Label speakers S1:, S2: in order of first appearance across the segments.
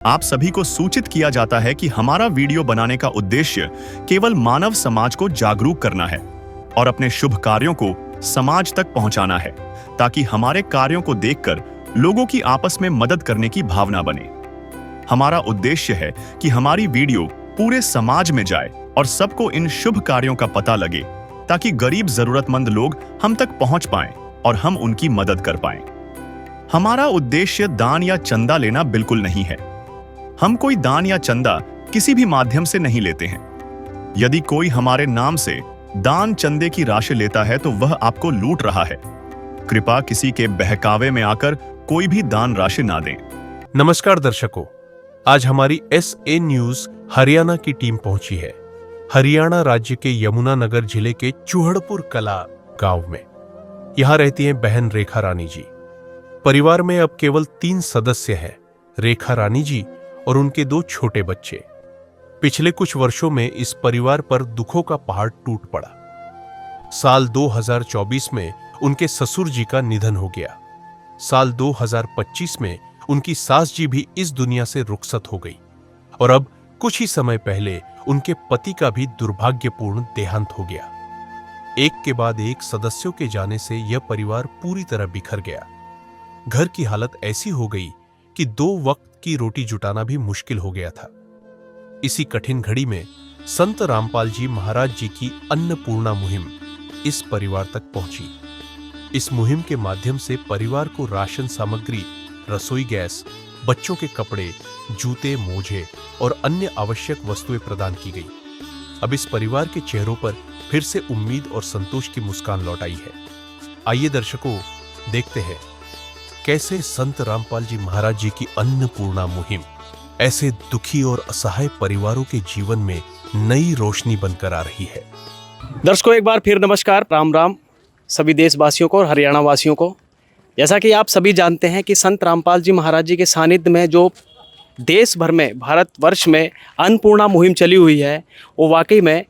S1: आप सभी को सूचित किया जाता है कि हमारा वीडियो बनाने का उद्देश्य केवल मानव समाज को जागरूक करना है और अपने शुभ कार्यों को समाज तक पहुंचाना है, ताकि हमारे कार्यों को देखकर लोगों की आपस में मदद करने की भावना बने। हमारा उद्देश्य है कि हमारी वीडियो पूरे समाज में जाए और सबको इन शुभ कार्यों का पता लगे, ताकि गरीब जरूरतमंद लोग हम तक पहुंच पाएं और हम उनकी मदद कर पाएं। हमारा उद्देश्य दान या चंदा लेना बिल्कुल नहीं है। हम कोई दान या चंदा किसी भी माध्यम से नहीं लेते हैं। यदि कोई हमारे नाम से दान चंदे की राशि लेता है तो वह आपको लूट रहा है। कृपया किसी के बहकावे में आकर कोई भी दान राशि ना दें।
S2: नमस्कार दर्शकों, आज हमारी SA न्यूज हरियाणा की टीम पहुंची है हरियाणा राज्य के यमुनानगर जिले के चूहड़पुर कला गांव में। यहां रहती हैं बहन रेखा रानी जी। परिवार में अब केवल 3 सदस्य हैं, रेखा रानी जी और उनके 2 छोटे बच्चे। पिछले कुछ वर्षों में इस परिवार पर दुखों का पहाड़ टूट पड़ा। साल 2024 में उनके ससुर जी का निधन हो गया। साल 2025 में उनकी सास जी भी इस दुनिया से रुखसत हो गई और अब कुछ ही समय पहले उनके पति का भी दुर्भाग्यपूर्ण देहांत हो गया। एक के बाद एक सदस्यों के जाने से यह परिवार पूरी तरह बिखर गया। घर की हालत ऐसी हो गई कि 2 वक्त की रोटी जुटाना भी मुश्किल हो गया था। इसी कठिन घड़ी में संत रामपाल जी महाराज जी की अन्नपूर्णा मुहिम इस परिवार तक पहुंची। इस मुहिम के माध्यम से परिवार को राशन सामग्री, रसोई गैस, बच्चों के कपड़े, जूते, मोजे और अन्य आवश्यक वस्तुएं प्रदान की गई। अब इस परिवार के चेहरों पर फिर से उम्मीद और संतोष की मुस्कान लौट आई है। आइए दर्शकों, देखते हैं कैसे संत रामपाल जी महाराज जी की अन्नपूर्णा मुहिम ऐसे दुखी और असहाय परिवारों के जीवन में नई रोशनी बनकर आ रही है।
S3: दर्शकों, एक बार फिर नमस्कार, राम राम सभी देशवासियों को और हरियाणा वासियों को। जैसा कि आप सभी जानते हैं कि संत रामपाल जी महाराज जी के सानिध्य में जो देश भर में, भारतवर्ष में अन्नपूर्णा मुहिम चली हुई है, वो वाकई में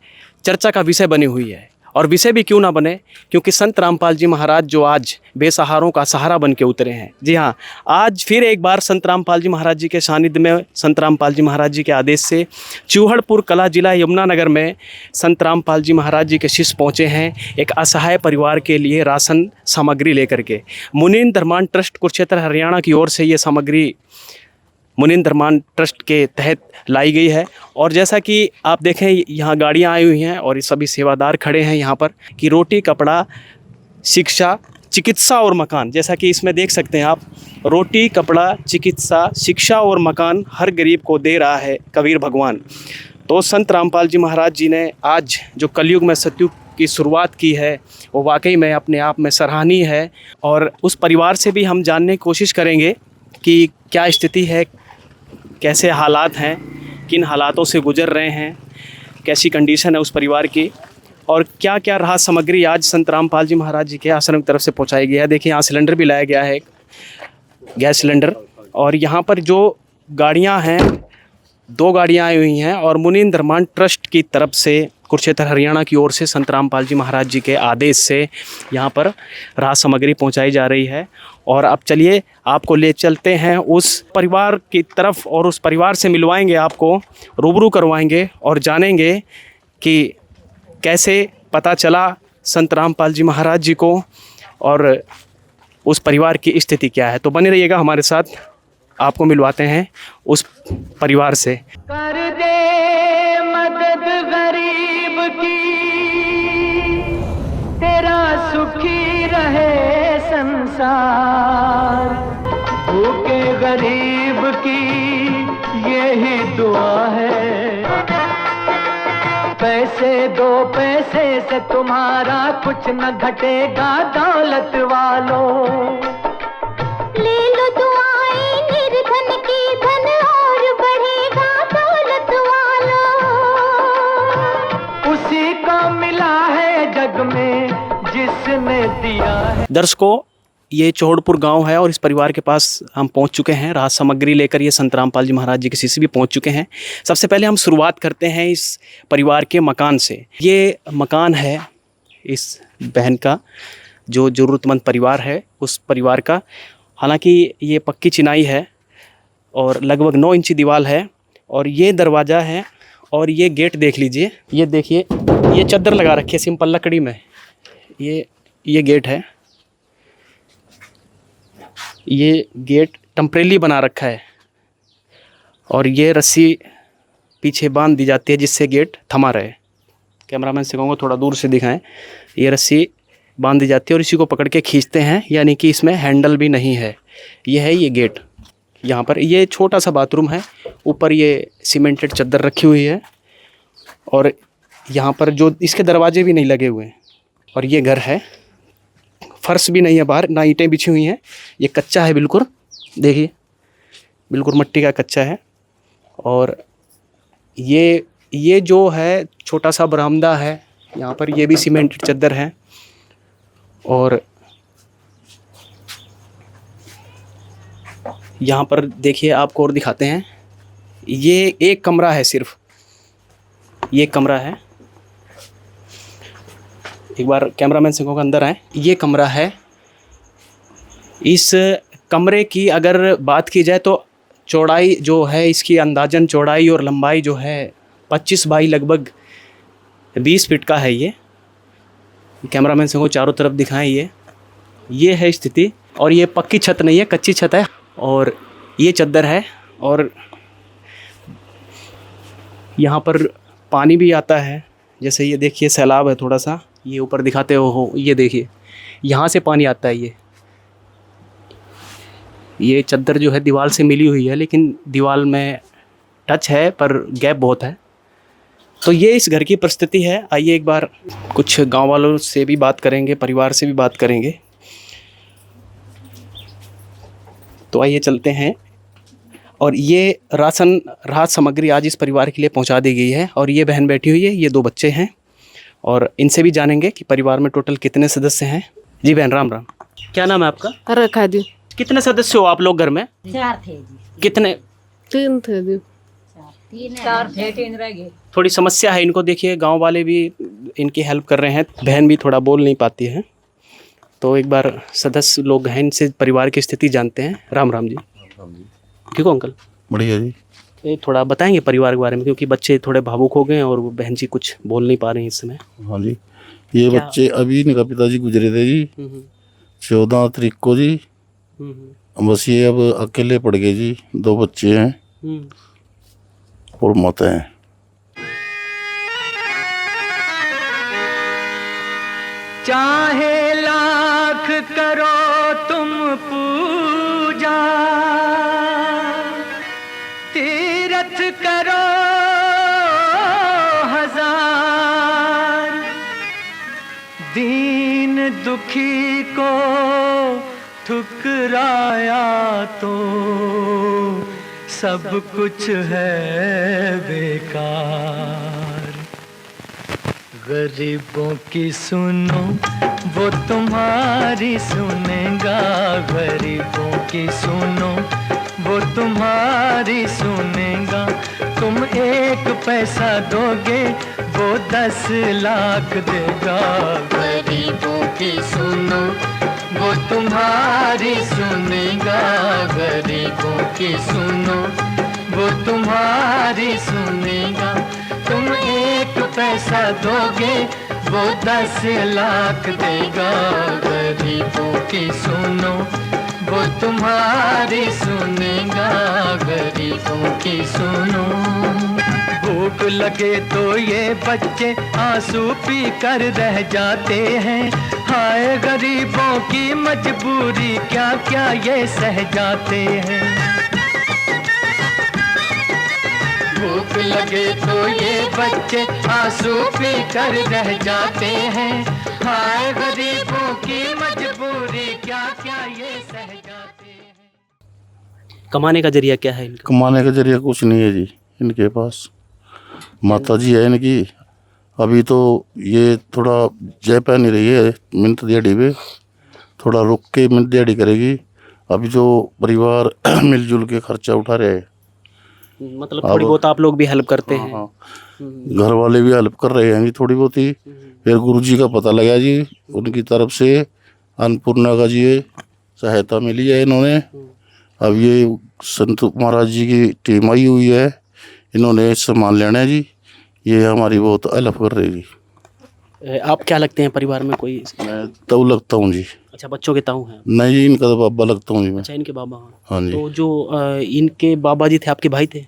S3: चर्चा का विषय बनी हुई है। और विषय भी क्यों ना बने, क्योंकि संत रामपाल जी महाराज जो आज बेसहारों का सहारा बन के उतरे हैं। जी हाँ, आज फिर एक बार संत रामपाल जी महाराज जी के सानिध्य में, संत रामपाल जी महाराज जी के आदेश से चूहड़पुर कला जिला यमुनानगर में संत रामपाल जी महाराज जी के शिष्य पहुँचे हैं एक असहाय परिवार के लिए राशन सामग्री लेकर के। मुनीन धर्मान ट्रस्ट कुरुक्षेत्र हरियाणा की ओर से ये सामग्री मुनीन धर्मान ट्रस्ट के तहत लाई गई है। और जैसा कि आप देखें, यहाँ गाड़ियाँ आई हुई हैं और ये सभी सेवादार खड़े हैं यहाँ पर कि रोटी, कपड़ा, शिक्षा, चिकित्सा और मकान। जैसा कि इसमें देख सकते हैं आप, रोटी, कपड़ा, चिकित्सा, शिक्षा और मकान हर गरीब को दे रहा है कबीर भगवान। तो संत रामपाल जी महाराज जी ने आज जो कलयुग में सतयुग की शुरुआत की है, वो वाकई में अपने आप में सराहनीय है। और उस परिवार से भी हम जानने की कोशिश करेंगे कि क्या स्थिति है, कैसे हालात हैं, किन हालातों से गुजर रहे हैं, कैसी कंडीशन है उस परिवार की, और क्या क्या राहत सामग्री आज संत रामपाल जी महाराज जी के आश्रम की तरफ से पहुंचाई गई है। देखिए, यहाँ सिलेंडर भी लाया गया है, गैस सिलेंडर। और यहाँ पर जो गाड़ियाँ हैं, 2 गाड़ियाँ आई हुई हैं और मुनीन धर्मान ट्रस्ट की तरफ से कुरुक्षेत्र हरियाणा की ओर से संत रामपाल जी महाराज जी के आदेश से यहाँ पर राहत सामग्री पहुँचाई जा रही है। और अब चलिए आपको ले चलते हैं उस परिवार की तरफ और उस परिवार से मिलवाएंगे, आपको रूबरू करवाएंगे और जानेंगे कि कैसे पता चला संत रामपाल जी महाराज जी को और उस परिवार की स्थिति क्या है। तो बने रहिएगा हमारे साथ, आपको मिलवाते हैं उस परिवार से।
S4: कर दे मदद गरीब की, तेरा सुखी रहे संसार। भूखे गरीब की यही दुआ है। पैसे दो, पैसे से तुम्हारा कुछ न घटेगा दौलत वालों।
S5: ले लो दुआएं निर्धन की, धन और बढ़ेगा दौलत वालों।
S4: उसी को मिला है जग में जिसने दिया है।
S3: दर्शकों, ये चौहड़पुर गांव है और इस परिवार के पास हम पहुंच चुके हैं। राहत सामग्री लेकर ये संत रामपाल जी महाराज जी के शिष्य भी पहुंच चुके हैं। सबसे पहले हम शुरुआत करते हैं इस परिवार के मकान से। ये मकान है इस बहन का, जो ज़रूरतमंद परिवार है उस परिवार का। हालांकि ये पक्की चिनाई है और लगभग 9 इंची दीवार है। और ये दरवाज़ा है और ये गेट देख लीजिए, ये देखिए, ये चादर लगा रखी है सिंपल लकड़ी में। ये गेट है, ये गेट टेम्परेरी बना रखा है और ये रस्सी पीछे बांध दी जाती है जिससे गेट थमा रहे। कैमरामैन से कहूँगा थोड़ा दूर से दिखाएं। ये रस्सी बांध दी जाती है और इसी को पकड़ के खींचते हैं, यानी कि इसमें हैंडल भी नहीं है। ये है ये गेट। यहाँ पर ये छोटा सा बाथरूम है, ऊपर ये सीमेंटेड चादर रखी हुई है और यहाँ पर जो इसके दरवाजे भी नहीं लगे हुए हैं। और ये घर है, फर्श भी नहीं है बाहर, ना ईंटें बिछी हुई हैं, ये कच्चा है बिल्कुल, देखिए बिल्कुल मट्टी का कच्चा है। और ये जो है छोटा सा बरामदा है, यहाँ पर ये भी सीमेंटेड चादर है। और यहाँ पर देखिए आपको और दिखाते हैं, ये एक कमरा है, सिर्फ ये कमरा है। एक बार कैमरामैन से कहूँगा अंदर आए। ये कमरा है। इस कमरे की अगर बात की जाए तो चौड़ाई जो है इसकी अंदाजन चौड़ाई और लंबाई जो है 25 बाई लगभग 20 फीट का है। ये कैमरामैन से को चारों तरफ दिखाएं। ये है स्थिति। और ये पक्की छत नहीं है, कच्ची छत है। और ये चादर है और यहाँ पर पानी भी आता है, जैसे ये देखिए सैलाब है थोड़ा सा, ये ऊपर दिखाते हो, ये देखिए यहाँ से पानी आता है। ये चादर जो है दीवार से मिली हुई है, लेकिन दीवार में टच है पर गैप बहुत है। तो ये इस घर की परिस्थिति है। आइए एक बार कुछ गांव वालों से भी बात करेंगे, परिवार से भी बात करेंगे। तो आइए चलते हैं। और ये राहत सामग्री आज इस परिवार के लिए पहुंचा दी गई है। और ये बहन बैठी हुई है, ये 2 बच्चे हैं और इनसे भी जानेंगे कि परिवार में टोटल कितने सदस्य हैं। जी बहन, राम राम। क्या नाम है आपका?
S6: रखा दी।
S3: कितने सदस्य हो आप लोग घर में?
S7: 4 थे जी।
S3: कितने?
S6: 3 थे जी।
S7: 4 थे, 3 रह गए।
S3: थोड़ी समस्या है इनको, देखिए गांव वाले भी इनकी हेल्प कर रहे हैं, बहन भी थोड़ा बोल नहीं पाती है। तो एक बार सदस्य लोग हैं, इनसे परिवार की स्थिति जानते हैं। राम राम जी। ठीक हो अंकल?
S8: बढ़िया जी।
S3: ये थोड़ा बताएंगे परिवार के बारे में, क्योंकि बच्चे थोड़े भावुक हो गए हैं और वो बहन जी कुछ बोल नहीं पा रही हैं इस समय।
S8: हाँ जी, ये बच्चे अभी इनका पिताजी गुजरे थे जी 14 तारीख को जी। बस ये अब अकेले पड़ गए जी। 2 बच्चे हैं और माता हैं।
S4: चाहे लाख करो तुम पूजा, तीरथ करो हजार, दीन दुखी को ठुकराया तो सब कुछ है बेकार। गरीबों की सुनो वो तुम्हारी सुनेगा, गरीबों की सुनो वो तुम्हारी सुनेगा। तुम 1 पैसा दोगे वो 10 लाख देगा। गरीबों की सुनो वो तुम्हारी सुनेगा, गरीबों की सुनो वो तुम्हारी सुनेगा। तुम 1 पैसा दोगे वो 10 लाख देगा। गरीबों की सुनो वो तुम्हारी सुनेगा, गरीबों की सुनो। भूख लगे तो ये बच्चे आंसू पी कर रह जाते हैं। हाय गरीबों की मजबूरी क्या क्या ये सह जाते हैं। भूख लगे तो ये बच्चे आंसू पी कर रह जाते हैं। हाय गरीबों की मजबूरी क्या क्या ये सह जाते हैं।
S3: कमाने का जरिया क्या है इनका?
S8: कमाने का जरिया कुछ नहीं है जी इनके पास। माता जी है इनकी, अभी तो ये थोड़ा जय पा नहीं रही है, मिनट दिहाड़ी पे थोड़ा रुक के मिनट दिहाड़ी करेगी। अभी जो परिवार मिलजुल के खर्चा उठा रहे हैं,
S3: मतलब थोड़ी बहुत आप लोग भी हेल्प करते हैं?
S8: हाँ, घर वाले भी हेल्प कर रहे हैं जी थोड़ी बहुत ही। फिर गुरुजी का पता लगा जी, उनकी तरफ से अन्नपूर्णा का जी सहायता मिली है। इन्होंने अब ये संत महाराज जी की टीम आई हुई है, इन्होंने सामान लेना है जी, ये हमारी बहुत हेल्प कर रही जी।
S3: आप क्या लगते हैं परिवार में कोई?
S8: मैं तब लगता हूँ जी।
S3: अच्छा, बच्चों के ताऊ हैं?
S8: नहीं जी, इनका तो बाबा लगता हूँ जी मैं।
S3: अच्छा, इनके बाबा।
S8: हाँ जी।
S3: तो जो इनके बाबा जी थे आपके भाई थे?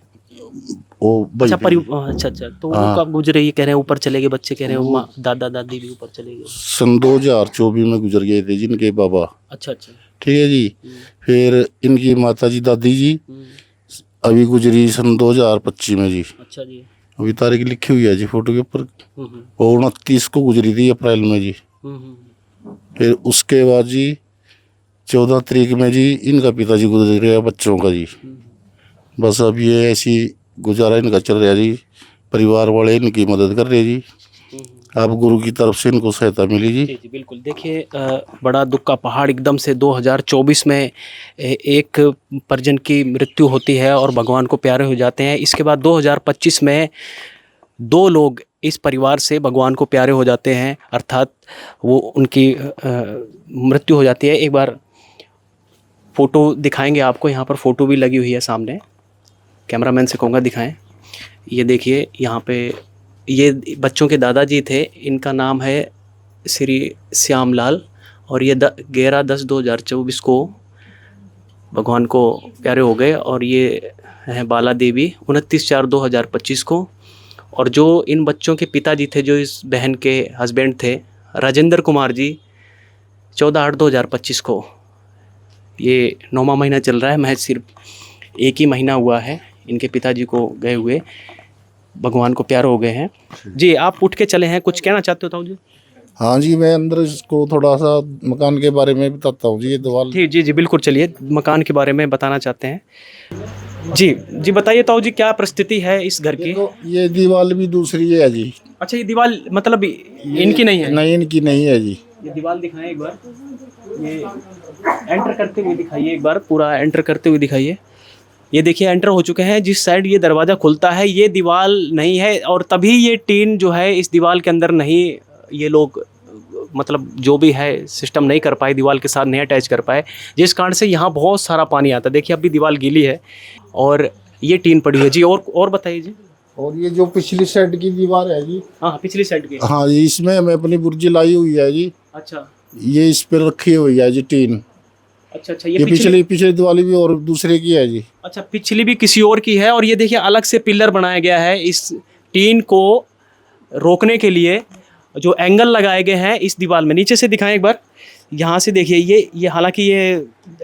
S8: वो
S3: अच्छा,
S8: भाई
S3: अच्छा, तो वो
S8: हाँ।
S3: कब गुजरे? ये कह रहे हैं ऊपर चले गए, बच्चे कह रहे हैं माँ दादा दादी भी ऊपर चले गए।
S8: सन 2024 में गुजर गए थे जिनके बाबा।
S3: अच्छा।
S8: ठीक है जी। फिर इनकी माता जी दादी जी अभी गुजरी सन 2025 में जी।
S3: अच्छा जी।
S8: अभी तारीख लिखी हुई है जी फोटो के ऊपर। वो 29 को गुजरी थी अप्रैल में जी। फिर उसके बाद जी 14 तारीख में जी इनका पिताजी गुजर गया बच्चों का जी। बस अब ये ऐसी गुजारा इनका चल रहा जी, परिवार वाले इनकी मदद कर रहे जी। अब गुरु की तरफ से इनको सहायता मिली जी।
S3: जी बिल्कुल। देखिए, बड़ा दुख का पहाड़ एकदम से 2024 में एक परिजन की मृत्यु होती है और भगवान को प्यारे हो जाते हैं। इसके बाद 2025 में 2 लोग इस परिवार से भगवान को प्यारे हो जाते हैं, अर्थात वो उनकी मृत्यु हो जाती है। एक बार फ़ोटो दिखाएंगे आपको, यहाँ पर फ़ोटो भी लगी हुई है सामने, कैमरामैन से कहूँगा दिखाएं। ये देखिए, यहाँ पे ये बच्चों के दादाजी थे, इनका नाम है श्री श्यामलाल, और ये 11/10/2024 को भगवान को प्यारे हो गए। और ये हैं बाला देवी 29/4/2025 को। और जो इन बच्चों के पिताजी थे, जो इस बहन के हस्बैंड थे, राजेंद्र कुमार जी, 14/8/2025 को। ये 9वां महीना चल रहा है, महज सिर्फ 1 ही महीना हुआ है इनके पिताजी को गए हुए, भगवान को प्यार हो गए हैं। जी, आप उठ के चले हैं, कुछ कहना चाहते हो ताऊ जी?
S8: हाँ जी, मैं अंदर इसको थोड़ा सा मकान के बारे में बताता हूँ जी। ये दीवार
S3: जी बिल्कुल, चलिए मकान के बारे में बताना चाहते हैं। जी बताइए ताऊ जी, क्या परिस्थिति है इस घर की?
S8: ये दीवार भी दूसरी है जी।
S3: अच्छा, ये दीवार मतलब इनकी नहीं है?
S8: नहीं, इनकी नहीं है जी।
S3: ये दीवार दिखाएं एक बार, ये एंटर करते हुए दिखाइए, एक बार पूरा एंटर करते हुए दिखाइए। ये देखिए, एंटर हो चुके हैं। जिस साइड ये दरवाज़ा खुलता है ये दीवार नहीं है, और तभी ये टीन जो है इस दीवार के अंदर नहीं, ये लोग मतलब जो भी है सिस्टम नहीं कर पाए, दीवार के साथ नहीं अटैच कर पाए, जिस कारण से यहाँ बहुत सारा पानी आता है। देखिए, अभी दीवार गीली है और ये टीन पड़ी है जी। और बताइए जी। और
S8: ये जो पिछली साइड की दीवार है जी।
S3: हाँ, पिछली साइड की।
S8: हाँ जी, इसमें हमें अपनी बुर्जी लाई हुई है जी।
S3: अच्छा,
S8: ये इस पे रखी हुई है जी टीन।
S3: अच्छा,
S8: ये पिछली दिवाली भी और दूसरे की है जी।
S3: अच्छा, पिछली भी किसी और की है। और ये देखिए, अलग से पिलर बनाया गया है इस टीन को रोकने के लिए, जो एंगल लगाए गए हैं इस दीवार में। नीचे से दिखाएं एक बार, यहाँ से देखिए, ये हालांकि ये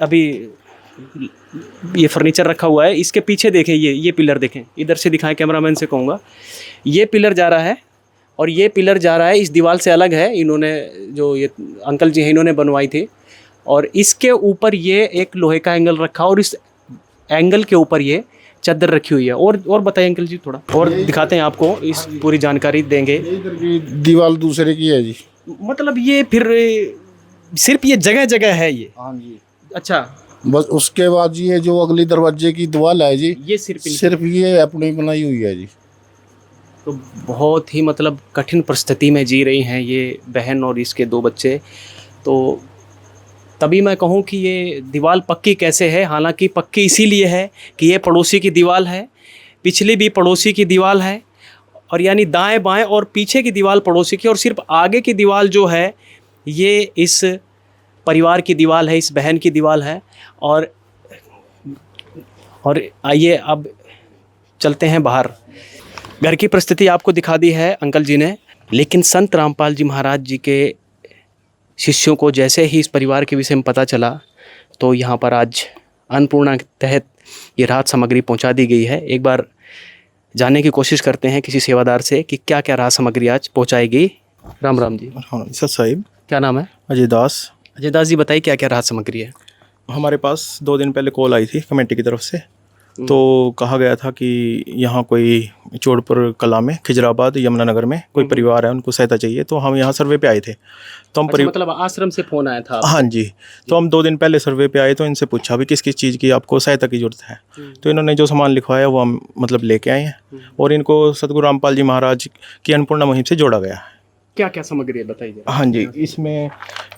S3: अभी ये फर्नीचर रखा हुआ है, इसके पीछे देखें, ये पिलर देखें, इधर से दिखाएं, कैमरामैन से कहूँगा। ये पिलर जा रहा है और ये पिलर जा रहा है, इस दीवार से अलग है। इन्होंने, जो ये अंकल जी हैं, इन्होंने बनवाई थी। और इसके ऊपर ये एक लोहे का एंगल रखा, और इस एंगल के ऊपर ये चादर रखी हुई है। और बताइए अंकल जी, थोड़ा और दिखाते हैं आपको, इस पूरी जानकारी देंगे।
S8: इधर की दीवार दूसरे की है जी।
S3: मतलब ये फिर सिर्फ ये जगह जगह है ये?
S8: हाँ जी।
S3: अच्छा,
S8: बस उसके बाद ये जो अगली दरवाजे की दीवार है जी,
S3: ये सिर्फ
S8: ये अपनी बनाई हुई है जी।
S3: तो बहुत ही मतलब कठिन परिस्थिति में जी रही हैं ये बहन और इसके 2 बच्चे। तो तभी मैं कहूँ कि ये दीवार पक्की कैसे है, हालांकि पक्की इसीलिए है कि ये पड़ोसी की दीवार है, पिछली भी पड़ोसी की दीवार है, और यानी दाएं बाएं और पीछे की दीवार पड़ोसी की, और सिर्फ आगे की दीवार जो है ये इस परिवार की दीवार है, इस बहन की दीवार है। और आइए अब चलते हैं बाहर। घर की परिस्थिति आपको दिखा दी है अंकल जी ने, लेकिन संत रामपाल जी महाराज जी के शिष्यों को जैसे ही इस परिवार के विषय में पता चला, तो यहाँ पर आज अन्नपूर्णा के तहत ये राहत सामग्री पहुँचा दी गई है। एक बार जानने की कोशिश करते हैं किसी सेवादार से कि क्या क्या राहत सामग्री आज पहुँचाई गई। राम राम जी।
S6: हाँ सर साहिब,
S3: क्या नाम है?
S6: अजय दास।
S3: अजय दास जी, बताइए क्या क्या राहत सामग्री है?
S6: हमारे पास 2 दिन पहले कॉल आई थी कमेटी की तरफ से, तो कहा गया था कि यहाँ कोई चोड़पुर कला में, खिजराबाद, यमुनानगर में कोई परिवार है, उनको सहायता चाहिए। तो हम यहाँ सर्वे पे आए थे। तो हम
S3: मतलब आश्रम से फ़ोन आया था?
S6: हाँ जी। तो हम 2 दिन पहले सर्वे पे आए, तो इनसे पूछा भी किस किस चीज़ की आपको सहायता की जरूरत है। तो इन्होंने जो सामान लिखवाया वो हम मतलब लेके आए हैं, और इनको सतगुरु रामपाल जी महाराज की अन्नपूर्णा मुहिम से जोड़ा गया है।
S3: क्या क्या सामग्री है बताइए?
S6: हाँ जी,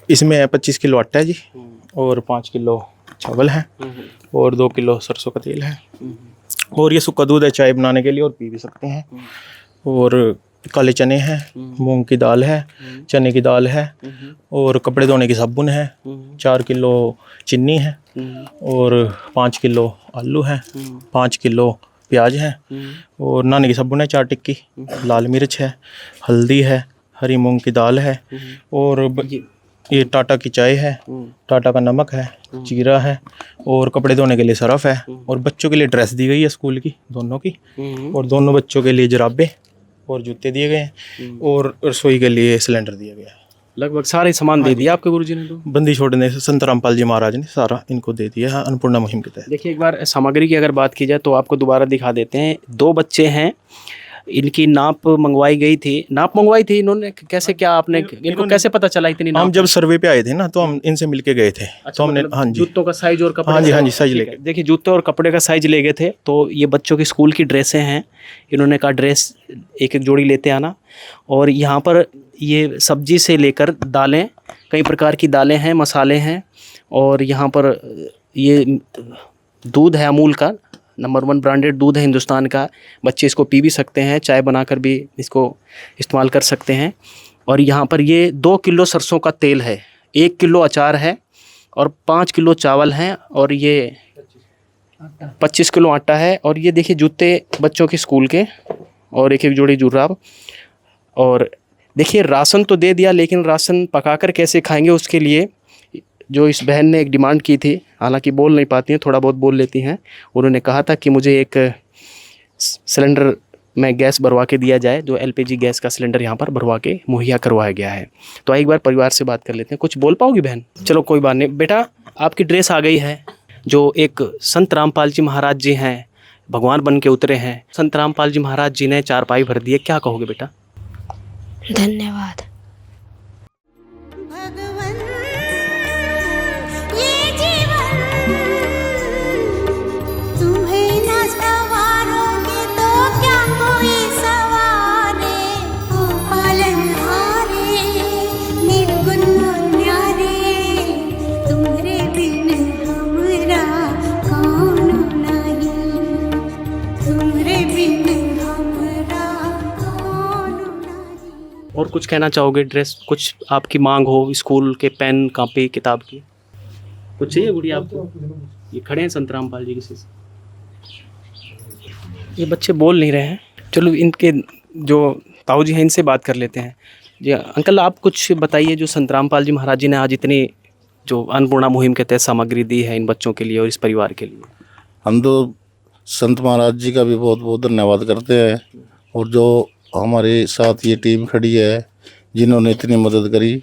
S6: इसमें 25 किलो आटा है जी, और 5 किलो चावल है, और 2 किलो सरसों का तेल है, और ये सूखा दूध है चाय बनाने के लिए और पी भी सकते हैं, और काले चने हैं, मूंग की दाल है, चने की दाल है, और कपड़े धोने की साबुन है, 4 किलो चीनी है, और 5 किलो आलू है, 5 किलो प्याज है, और नहाने की साबुन है 4 टिक्की, लाल मिर्च है, हल्दी है, हरी मूंग की दाल है, और ये टाटा की चाय है, टाटा का नमक है, जीरा है, और कपड़े धोने के लिए सरफ है, और बच्चों के लिए ड्रेस दी गई है स्कूल की दोनों की, और दोनों बच्चों के लिए जुराबे और जूते दिए गए हैं, और रसोई के लिए सिलेंडर दिया गया है।
S3: लगभग सारे सामान दे दिया आपके गुरुजी ने तो।
S6: बंदी छोड़ने से संत रामपाल जी महाराज ने सारा इनको दे दिया है अन्नपूर्णा मुहिम के तहत।
S3: देखिए, एक बार सामग्री की अगर बात की जाए तो आपको दोबारा दिखा देते हैं। 2 बच्चे हैं, इनकी नाप मंगवाई गई थी। नाप मंगवाई थी इन्होंने, कैसे क्या आपने, इनको कैसे पता चला इतनी नाप?
S6: हम जब सर्वे पे आए थे ना, तो हम इनसे मिलके गए थे। तो हमने, हाँ जी,
S3: जूतों का साइज और कपड़े
S6: हाँ जी,
S3: का
S6: हाँ जी, साइज
S3: ठीक
S6: लेके।
S3: है। देखिए, जूते और कपड़े का साइज ले गए थे। तो ये बच्चों की स्कूल की ड्रेसें हैं। इन्होंने कहा ड्रेस एक एक जोड़ी लेते आना। और यहाँ पर ये सब्जी से लेकर दालें, कई प्रकार की दालें हैं, मसाले हैं, और यहाँ पर ये दूध है अमूल का, नंबर 1 ब्रांडेड दूध है हिंदुस्तान का। बच्चे इसको पी भी सकते हैं, चाय बनाकर भी इसको इस्तेमाल कर सकते हैं। और यहाँ पर ये 2 किलो सरसों का तेल है, 1 किलो अचार है, और 5 किलो चावल हैं, और ये 25 किलो आटा है। और ये देखिए जूते बच्चों के स्कूल के, और एक एक जोड़ी जुराब। और देखिए, राशन तो दे दिया, लेकिन राशन पकाकर कैसे खाएंगे उसके लिए जो इस बहन ने एक डिमांड की थी, हालांकि बोल नहीं पाती हैं, थोड़ा बहुत बोल लेती हैं। उन्होंने कहा था कि मुझे एक सिलेंडर में गैस भरवा के दिया जाए, जो एलपीजी गैस का सिलेंडर यहाँ पर भरवा के मुहैया करवाया गया है। तो एक बार परिवार से बात कर लेते हैं। कुछ बोल पाओगी बहन? चलो कोई बात नहीं। बेटा, आपकी ड्रेस आ गई है, जो एक संत रामपाल जी महाराज जी हैं, भगवान बन के उतरे हैं। संत रामपाल जी महाराज जी ने चारपाई भर दी है, क्या कहोगे बेटा?
S5: धन्यवाद। ये जीवन तुम्हें न सवारोगे तो क्या कोई सवारे, ओ पालनहारे निर्गुण न्यारे, तुम्हारे बिन हमरा कौन नहीं, तुम्हारे बिन हमरा कौन नहीं।
S3: और कुछ कहना चाहोगे? ड्रेस कुछ आपकी मांग हो, स्कूल के पेन, कॉपी, किताब की कुछ चाहिए गुड़िया आपको? ये खड़े हैं संत रामपाल जी किसी से। ये बच्चे बोल नहीं रहे हैं। चलो इनके जो ताऊ जी हैं इनसे बात कर लेते हैं। जी अंकल, आप कुछ बताइए, जो संत रामपाल जी महाराज जी ने आज इतनी जो अन्नपूर्णा मुहिम के तहत सामग्री दी है इन बच्चों के लिए और इस परिवार के लिए।
S8: हम तो संत महाराज जी का भी बहुत बहुत धन्यवाद करते हैं, और जो हमारे साथ ये टीम खड़ी है जिन्होंने इतनी मदद करी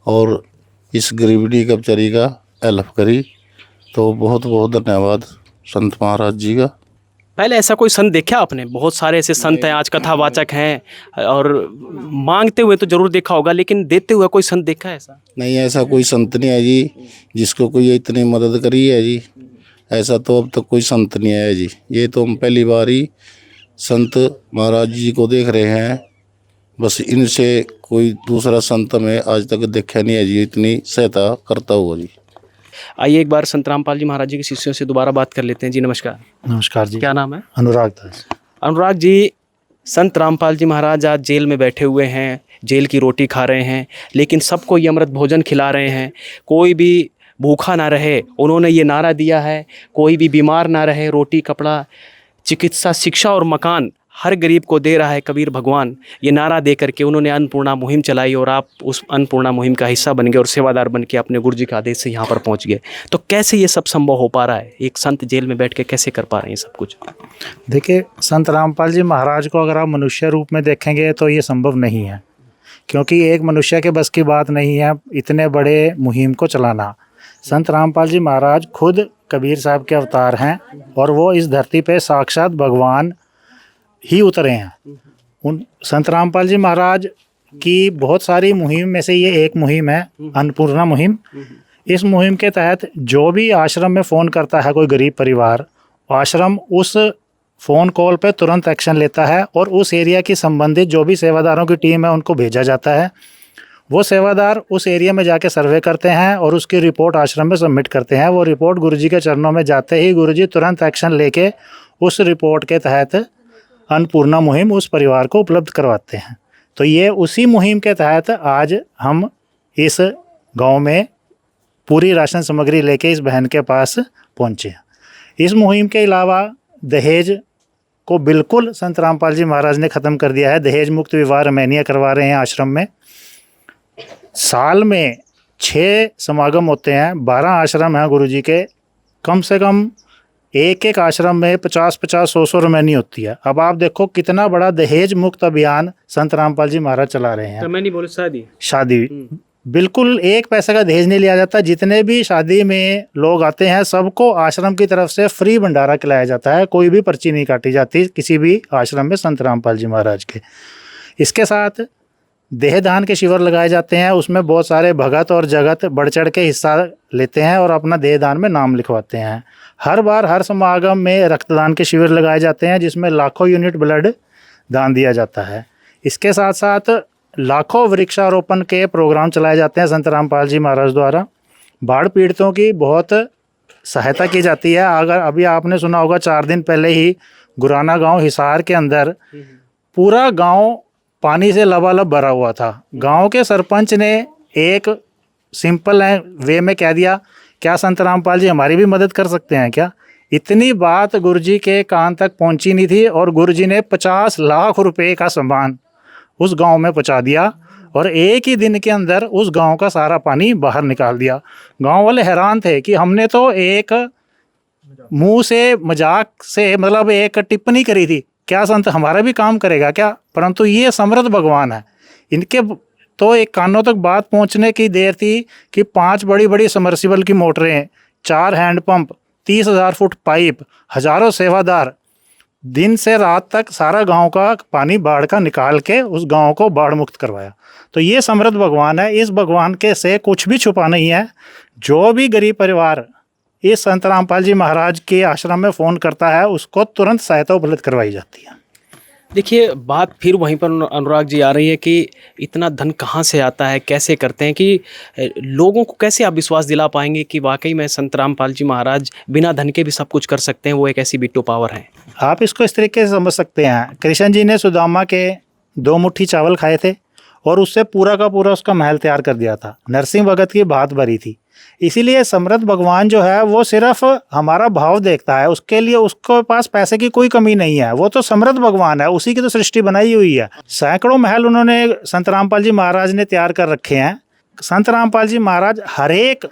S8: और इस गरीबी का बेचारी का हेल्प करी, तो बहुत बहुत धन्यवाद संत महाराज जी का।
S3: पहले ऐसा कोई संत देखा आपने? बहुत सारे ऐसे संत हैं आज कथावाचक हैं, और मांगते हुए तो जरूर देखा होगा, लेकिन देते हुए कोई संत देखा है ऐसा?
S8: नहीं, ऐसा कोई संत नहीं है जी जिसको कोई इतनी मदद करी है जी। ऐसा तो अब तक कोई संत नहीं है जी। ये तो हम पहली बार ही संत महाराज जी को देख रहे हैं। बस इनसे कोई दूसरा संत हमें आज तक देखा नहीं है जी इतनी सहायता करता हुआ जी।
S3: आइए एक बार संत रामपाल जी महाराज जी के शिष्यों से दोबारा बात कर लेते हैं। जी नमस्कार।
S9: नमस्कार जी।
S3: क्या नाम है?
S9: अनुराग दास।
S3: अनुराग जी, संत रामपाल जी महाराज आज जेल में बैठे हुए हैं, जेल की रोटी खा रहे हैं, लेकिन सबको ये अमृत भोजन खिला रहे हैं। कोई भी भूखा ना रहे, उन्होंने ये नारा दिया है, कोई भी बीमार ना रहे। रोटी, कपड़ा, चिकित्सा, शिक्षा और मकान हर गरीब को दे रहा है कबीर भगवान। ये नारा दे करके उन्होंने अन्नपूर्णा मुहिम चलाई, और आप उस अन्नपूर्णा मुहिम का हिस्सा बन गए और सेवादार बन के अपने गुरु जी के आदेश से यहाँ पर पहुँच गए। तो कैसे ये सब संभव हो पा रहा है? एक संत जेल में बैठ के कैसे कर पा रहे हैं ये सब कुछ?
S9: देखिए, संत रामपाल जी महाराज को अगर आप मनुष्य रूप में देखेंगे तो ये संभव नहीं है, क्योंकि एक मनुष्य के बस की बात नहीं है इतने बड़े मुहिम को चलाना। संत रामपाल जी महाराज खुद कबीर साहब के अवतार हैं, और वो इस धरती पे साक्षात भगवान ही उतरे हैं। उन संत रामपाल जी महाराज की बहुत सारी मुहिम में से ये एक मुहिम है, अन्नपूर्णा मुहिम। इस मुहिम के तहत जो भी आश्रम में फ़ोन करता है कोई गरीब परिवार, आश्रम उस फ़ोन कॉल पे तुरंत एक्शन लेता है, और उस एरिया की संबंधित जो भी सेवादारों की टीम है उनको भेजा जाता है। वो सेवादार उस एरिया में जाके सर्वे करते हैं और उसकी रिपोर्ट आश्रम में सबमिट करते हैं। वो रिपोर्ट गुरुजी के चरणों में जाते ही गुरुजी तुरंत एक्शन लेके उस रिपोर्ट के तहत अन्नपूर्णा मुहिम उस परिवार को उपलब्ध करवाते हैं। तो ये उसी मुहिम के तहत आज हम इस गांव में पूरी राशन सामग्री लेके इस बहन के पास पहुंचे हैं। इस मुहिम के अलावा दहेज को बिल्कुल संत रामपाल जी महाराज ने ख़त्म कर दिया है। दहेज मुक्त विवाह रमैनिया करवा रहे हैं आश्रम में। साल में 6 समागम होते हैं। 12 आश्रम हैं गुरुजी के। कम से कम एक एक आश्रम में 50-50, 100-100 रमैनी होती है। अब आप देखो कितना बड़ा दहेज मुक्त अभियान संत रामपाल जी महाराज चला रहे हैं।
S3: रमैनी बोले
S9: शादी बिल्कुल 1 पैसे का दहेज नहीं लिया जाता। जितने भी शादी में लोग आते हैं सबको आश्रम की तरफ से फ्री भंडारा खिलाया जाता है। कोई भी पर्ची नहीं काटी जाती किसी भी आश्रम में संत रामपाल जी महाराज के। इसके साथ देहदान के शिविर लगाए जाते हैं। उसमें बहुत सारे भगत और जगत बढ़ चढ़ के हिस्सा लेते हैं और अपना देहदान में नाम लिखवाते हैं। हर बार हर समागम में रक्तदान के शिविर लगाए जाते हैं जिसमें लाखों यूनिट ब्लड दान दिया जाता है। इसके साथ साथ लाखों वृक्षारोपण के प्रोग्राम चलाए जाते हैं संत रामपाल जी महाराज द्वारा। बाढ़ पीड़ितों की बहुत सहायता की जाती है। अगर अभी आपने सुना होगा 4 दिन पहले ही गुराना गांव हिसार के अंदर पूरा गांव पानी से लबालब भरा हुआ था। गांव के सरपंच ने एक सिंपल वे में कह दिया, क्या संत रामपाल जी हमारी भी मदद कर सकते हैं क्या? इतनी बात गुरुजी के कान तक पहुंची नहीं थी और गुरुजी ने 50 लाख रुपए का सामान उस गांव में पहुंचा दिया और एक ही दिन के अंदर उस गांव का सारा पानी बाहर निकाल दिया। गांव वाले हैरान थे कि हमने तो एक मुंह से मजाक से मतलब एक टिप्पणी करी थी, क्या संत हमारा भी काम करेगा क्या? परंतु ये समर्थ भगवान है। इनके तो एक कानों तक बात पहुंचने की देर थी कि 5 बड़ी बड़ी समर्सिबल की मोटरें, 4 हैंडपंप, 30,000 फुट पाइप, हजारों सेवादार दिन से रात तक सारा गांव का पानी बाढ़ का निकाल के उस गांव को बाढ़ मुक्त करवाया। तो ये समर्थ भगवान है। इस भगवान के से कुछ भी छुपा नहीं है। जो भी गरीब परिवार इस संत रामपाल जी महाराज के आश्रम में फ़ोन करता है उसको तुरंत सहायता उपलब्ध करवाई जाती है।
S3: देखिए, बात फिर वहीं पर अनुराग जी आ रही है कि इतना धन कहाँ से आता है, कैसे करते हैं, कि लोगों को कैसे आप विश्वास दिला पाएंगे कि वाकई में संत रामपाल जी महाराज बिना धन के भी सब कुछ कर सकते हैं, वो एक ऐसी बिट्टू पावर है।
S9: आप इसको इस तरीके से समझ सकते हैं। कृष्ण जी ने सुदामा के 2 मुट्ठी चावल खाए थे और उससे पूरा का पूरा उसका महल तैयार कर दिया था। नरसिंह भगत की बात भरी थी। इसीलिए समर्थ भगवान जो है वो सिर्फ हमारा भाव देखता है। उसके लिए उसके पास पैसे की कोई कमी नहीं है। वो तो समर्थ भगवान है, उसी की तो सृष्टि बनाई हुई है। सैकड़ों महल उन्होंने संत रामपाल जी महाराज ने तैयार कर रखे हैं। संत रामपाल जी महाराज हर एक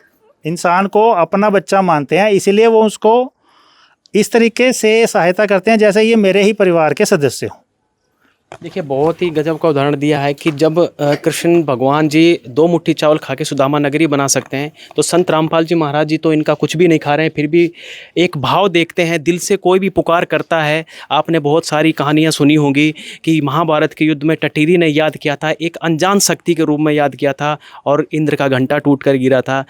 S9: इंसान को अपना बच्चा मानते हैं, इसीलिए वो उसको इस तरीके से सहायता करते हैं जैसे ये मेरे ही परिवार के सदस्य हों।
S3: देखिए, बहुत ही गजब का उदाहरण दिया है कि जब कृष्ण भगवान जी 2 मुट्ठी चावल खा के सुदामा नगरी बना सकते हैं, तो संत रामपाल जी महाराज जी तो इनका कुछ भी नहीं खा रहे हैं, फिर भी एक भाव देखते हैं। दिल से कोई भी पुकार करता है। आपने बहुत सारी कहानियां सुनी होंगी कि महाभारत के युद्ध में टटीरी ने याद किया था, एक अनजान शक्ति के रूप में याद किया था और इंद्र का घंटा टूट कर गिरा था।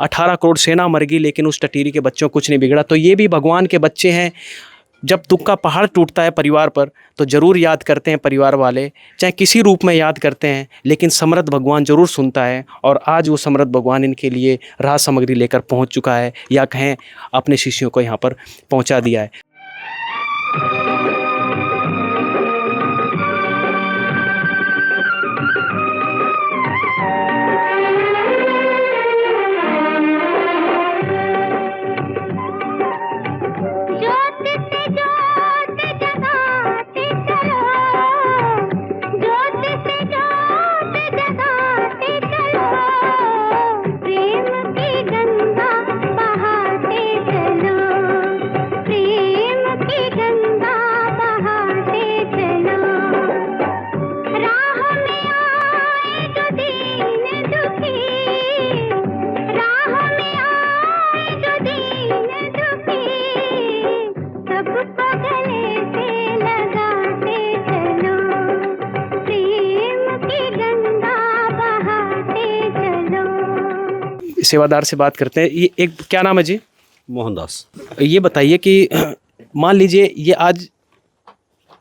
S3: 18 करोड़ सेना मर गई, लेकिन उस टटीरी के बच्चों कुछ नहीं बिगड़ा। तो ये भी भगवान के बच्चे हैं। जब दुख का पहाड़ टूटता है परिवार पर तो ज़रूर याद करते हैं परिवार वाले, चाहे किसी रूप में याद करते हैं, लेकिन समर्थ भगवान ज़रूर सुनता है। और आज वो समर्थ भगवान इनके लिए राहत सामग्री लेकर पहुंच चुका है, या कहें अपने शिष्यों को यहाँ पर पहुंचा दिया है। सेवादार से बात करते हैं। ये एक क्या नाम है जी?
S10: मोहनदास।
S3: ये बताइए कि मान लीजिए ये आज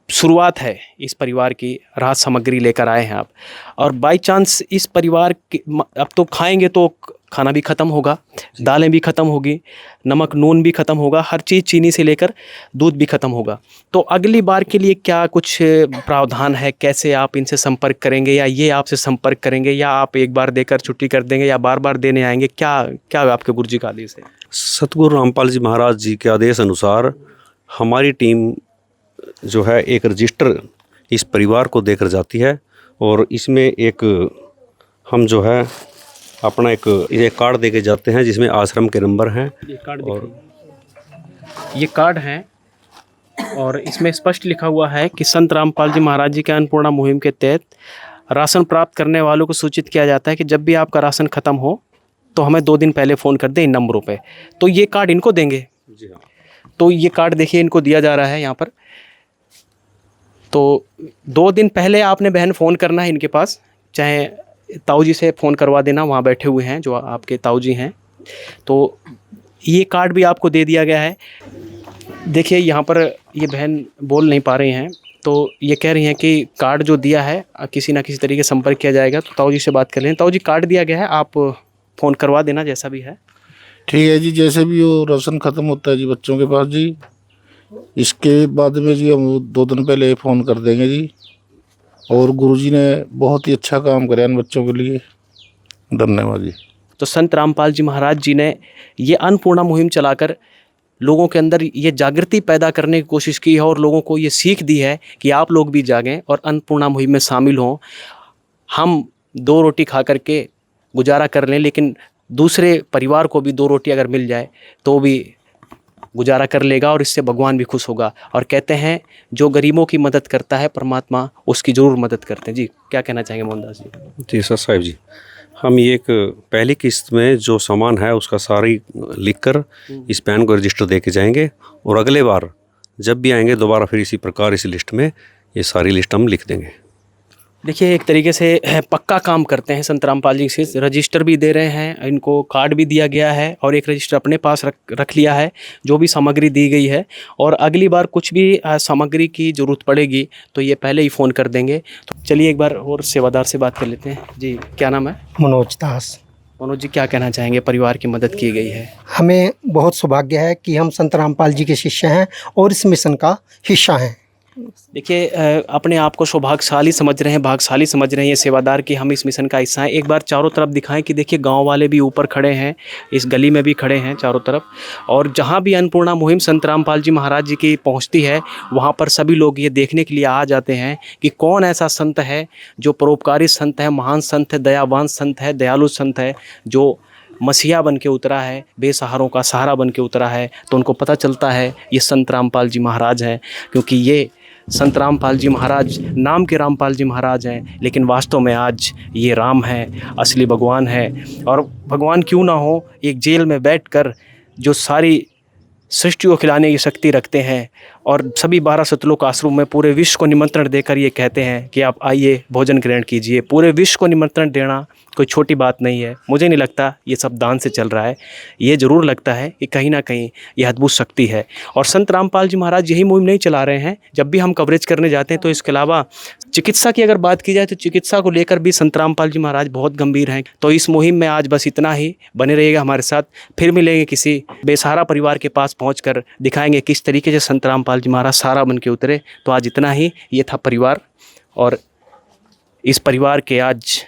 S3: शुरुआत है इस परिवार की, राहत सामग्री लेकर आए हैं आप। और बाय चांस इस परिवार के अब तो खाएंगे तो खाना भी ख़त्म होगा, दालें भी ख़त्म होगी, नमक नून भी ख़त्म होगा, हर चीज़ चीनी से लेकर दूध भी ख़त्म होगा। तो अगली बार के लिए क्या कुछ प्रावधान है, कैसे आप इनसे संपर्क करेंगे, या ये आपसे संपर्क करेंगे, या आप एक बार देकर छुट्टी कर देंगे, या बार बार देने आएंगे? क्या क्या आपके गुरु जी का आदेश है?
S10: सतगुरु रामपाल जी महाराज जी के आदेश अनुसार हमारी टीम जो है एक रजिस्टर इस परिवार को देकर जाती है, और इसमें एक हम जो है अपना एक कार्ड देके जाते हैं जिसमें आश्रम के नंबर हैं।
S3: ये कार्ड और ये कार्ड है, और इसमें स्पष्ट लिखा हुआ है कि संत रामपाल जी महाराज जी के अन्नपूर्णा मुहिम के तहत राशन प्राप्त करने वालों को सूचित किया जाता है कि जब भी आपका राशन ख़त्म हो तो हमें 2 दिन पहले फ़ोन कर दें इन नंबरों पे। तो ये कार्ड इनको देंगे?
S10: जी हाँ।
S3: तो ये कार्ड देखिए इनको दिया जा रहा है यहाँ पर। तो 2 दिन पहले आपने बहन फ़ोन करना है इनके पास, चाहे ताऊ जी से फ़ोन करवा देना, वहाँ बैठे हुए हैं जो आपके ताऊ जी हैं। तो ये कार्ड भी आपको दे दिया गया है। देखिए यहाँ पर ये बहन बोल नहीं पा रही हैं, तो ये कह रही हैं कि कार्ड जो दिया है किसी ना किसी तरीके से संपर्क किया जाएगा। तो ताऊ जी से बात कर लें। ताऊ जी, कार्ड दिया गया है, आप फ़ोन करवा देना जैसा भी है।
S8: ठीक है जी, जैसे भी वो राशन ख़त्म होता है जी बच्चों के पास जी, इसके बाद में जी हम 2 दिन पहले फ़ोन कर देंगे जी। और गुरुजी ने बहुत ही अच्छा काम कराया इन बच्चों के लिए, धन्यवाद जी।
S3: तो संत रामपाल जी महाराज जी ने ये अन्नपूर्णा मुहिम चलाकर लोगों के अंदर ये जागृति पैदा करने की कोशिश की है, और लोगों को ये सीख दी है कि आप लोग भी जागें और अन्नपूर्णा मुहिम में शामिल हों। हम 2 रोटी खा करके गुजारा कर लें, लेकिन दूसरे परिवार को भी 2 रोटी अगर मिल जाए तो भी गुजारा कर लेगा, और इससे भगवान भी खुश होगा। और कहते हैं जो गरीबों की मदद करता है परमात्मा उसकी ज़रूर मदद करते हैं। जी, क्या कहना चाहेंगे मोहनदास जी?
S10: जी सर साहिब जी, हम ये एक पहली किस्त में जो सामान है उसका सारी लिखकर इस पैन को रजिस्टर दे के जाएंगे, और अगले बार जब भी आएंगे दोबारा फिर इसी प्रकार इस लिस्ट में ये सारी लिस्ट हम लिख देंगे।
S3: देखिए, एक तरीके से पक्का काम करते हैं संत रामपाल जी से। रजिस्टर भी दे रहे हैं, इनको कार्ड भी दिया गया है, और एक रजिस्टर अपने पास रख लिया है जो भी सामग्री दी गई है। और अगली बार कुछ भी सामग्री की ज़रूरत पड़ेगी तो ये पहले ही फ़ोन कर देंगे। तो चलिए एक बार और सेवादार से बात कर लेते हैं। जी, क्या नाम है?
S11: मनोज दास।
S3: मनोज जी, क्या कहना चाहेंगे? परिवार की मदद की गई है,
S11: हमें बहुत सौभाग्य है कि हम संत रामपाल जी के शिष्य हैं और इस मिशन का हिस्सा हैं।
S3: देखिए, अपने आप को सौभाग्यशाली समझ रहे हैं, भाग्यशाली समझ रहे हैं ये सेवादार कि हम इस मिशन का हिस्सा हैं। एक बार चारों तरफ दिखाएं कि देखिए गांव वाले भी ऊपर खड़े हैं, इस गली में भी खड़े हैं चारों तरफ, और जहां भी अन्नपूर्णा मुहिम संत रामपाल जी महाराज जी की पहुंचती है वहां पर सभी लोग ये देखने के लिए आ जाते हैं कि कौन ऐसा संत है जो परोपकारी संत है, महान संत है, दयावान संत है, दयालु संत है, जो मसीहा बन के उतरा है, बेसहारों का सहारा बन के उतरा है। तो उनको पता चलता है ये संत रामपाल जी महाराज हैं, क्योंकि ये संत रामपाल जी महाराज नाम के रामपाल जी महाराज हैं, लेकिन वास्तव में आज ये राम हैं, असली भगवान है। और भगवान क्यों ना हो, एक जेल में बैठकर जो सारी सृष्टि को खिलाने की शक्ति रखते हैं, और सभी 12 सतलोक आश्रम में पूरे विश्व को निमंत्रण देकर ये कहते हैं कि आप आइए भोजन ग्रहण कीजिए। पूरे विश्व को निमंत्रण देना कोई छोटी बात नहीं है। मुझे नहीं लगता ये सब दान से चल रहा है, ये ज़रूर लगता है कि कहीं ना कहीं ये अद्भुत शक्ति है। और संत रामपाल जी महाराज यही मुहिम नहीं चला रहे हैं। जब भी हम कवरेज करने जाते हैं तो इसके अलावा चिकित्सा की अगर बात की जाए तो चिकित्सा को लेकर भी संत रामपाल जी महाराज बहुत गंभीर हैं। तो इस मुहिम में आज बस इतना ही। बने रहिएगा हमारे साथ, फिर मिलेंगे किसी बेसहारा परिवार के पास पहुँच दिखाएंगे किस तरीके से संत रामपाल जी महाराज सहारा बन के उतरे। तो आज इतना ही। ये था परिवार, और इस परिवार के आज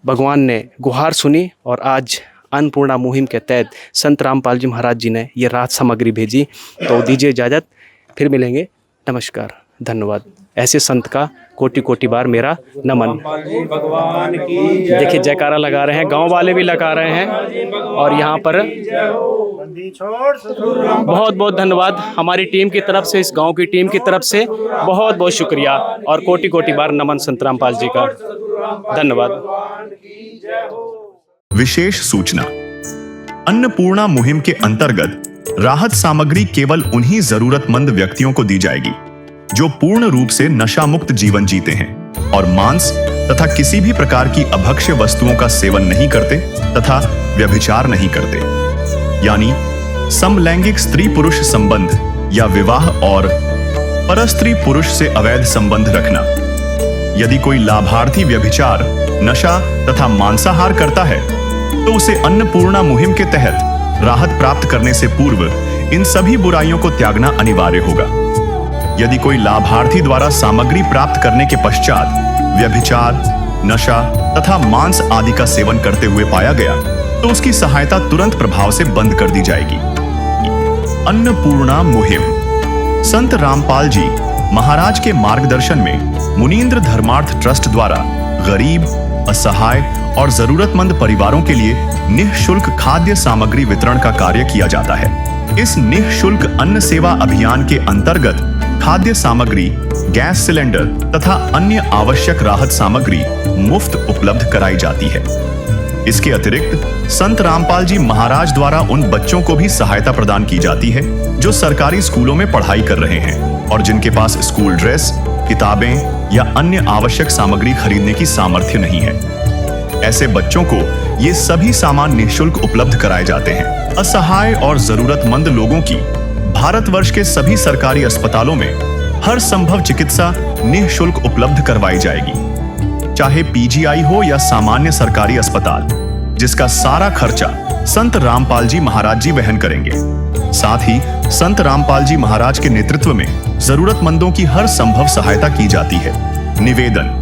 S3: भगवान ने गुहार सुनी, और आज अन्नपूर्णा मुहिम के तहत संत रामपाल जी महाराज जी ने ये राहत सामग्री भेजी। तो दीजिए इजाज़त, फिर मिलेंगे। नमस्कार, धन्यवाद। ऐसे संत का कोटि कोटि बार मेरा नमन। देखिए जयकारा लगा रहे हैं, गांव वाले भी लगा रहे हैं, और यहाँ पर बहुत बहुत धन्यवाद हमारी टीम की तरफ से, इस गांव की टीम की तरफ से बहुत बहुत शुक्रिया, और कोटि कोटि बार नमन संत रामपाल जी का। धन्यवाद।
S1: विशेष सूचना, अन्नपूर्णा मुहिम के अंतर्गत राहत सामग्री केवल उन्हीं जरूरतमंद व्यक्तियों को दी जाएगी जो पूर्ण रूप से नशा मुक्त जीवन जीते हैं और मांस तथा किसी भी प्रकार की अभक्ष्य वस्तुओं का सेवन नहीं करते तथा व्यभिचार नहीं करते, यानी समलैंगिक स्त्री पुरुष संबंध या विवाह और परस्त्री पुरुष से अवैध संबंध रखना। यदि कोई लाभार्थी व्यभिचार, नशा तथा मांसाहार करता है तो उसे अन्नपूर्णा मुहिम के तहत राहत प्राप्त करने से पूर्व इन सभी बुराइयों को त्यागना अनिवार्य होगा। यदि कोई लाभार्थी द्वारा सामग्री प्राप्त करने के पश्चात व्यभिचार, नशा तथा मांस आदि का सेवन करते हुए पाया गया तो उसकी सहायता तुरंत प्रभाव से बंद कर दी जाएगी। अन्नपूर्णा मुहिम। संत रामपाल जी महाराज के मार्गदर्शन में मुनींद्र धर्मार्थ ट्रस्ट द्वारा गरीब, असहाय और जरूरतमंद परिवारों के लिए निःशुल्क खाद्य सामग्री वितरण का कार्य किया जाता है। इस निःशुल्क अन्न सेवा अभियान के अंतर्गत खाद्य सामग्री, गैस सिलेंडर तथा अन्य आवश्यक राहत सामग्री मुफ्त उपलब्ध कराई जाती है। इसके अतिरिक्त संत रामपाल जी महाराज द्वारा उन बच्चों को भी सहायता प्रदान की जाती है जो सरकारी स्कूलों में पढ़ाई कर रहे हैं और जिनके पास स्कूल ड्रेस, किताबें या अन्य आवश्यक सामग्री खरीदने की सामर्थ्य नहीं है। ऐसे बच्चों को ये सभी सामान निःशुल्क उपलब्ध कराए जाते हैं। असहाय और जरूरतमंद लोगों की भारतवर्ष के सभी सरकारी अस्पतालों में हर संभव चिकित्सा निःशुल्क उपलब्ध करवाई जाएगी, चाहे पीजीआई हो या सामान्य सरकारी अस्पताल, जिसका सारा खर्चा संत रामपाल जी महाराज जी वहन करेंगे। साथ ही संत रामपाल जी महाराज के नेतृत्व में जरूरतमंदों की हर संभव सहायता की जाती है। निवेदन।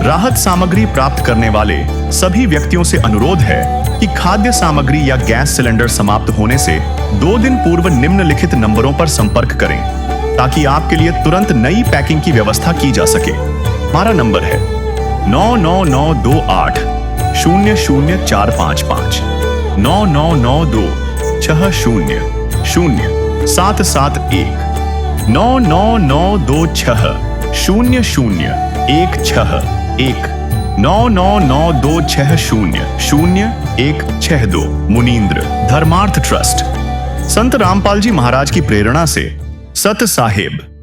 S1: राहत सामग्री प्राप्त करने वाले सभी व्यक्तियों से अनुरोध है कि खाद्य सामग्री या गैस सिलेंडर समाप्त होने से 2 दिन पूर्व निम्नलिखित नंबरों पर संपर्क करें ताकि आपके लिए तुरंत नई पैकिंग की व्यवस्था की जा सके। हमारा नंबर है 99928 00455 9992 60 0771 99926 0016 99926000162 मुनींद्र धर्मार्थ ट्रस्ट। संत रामपाल जी महाराज की प्रेरणा से सत साहेब।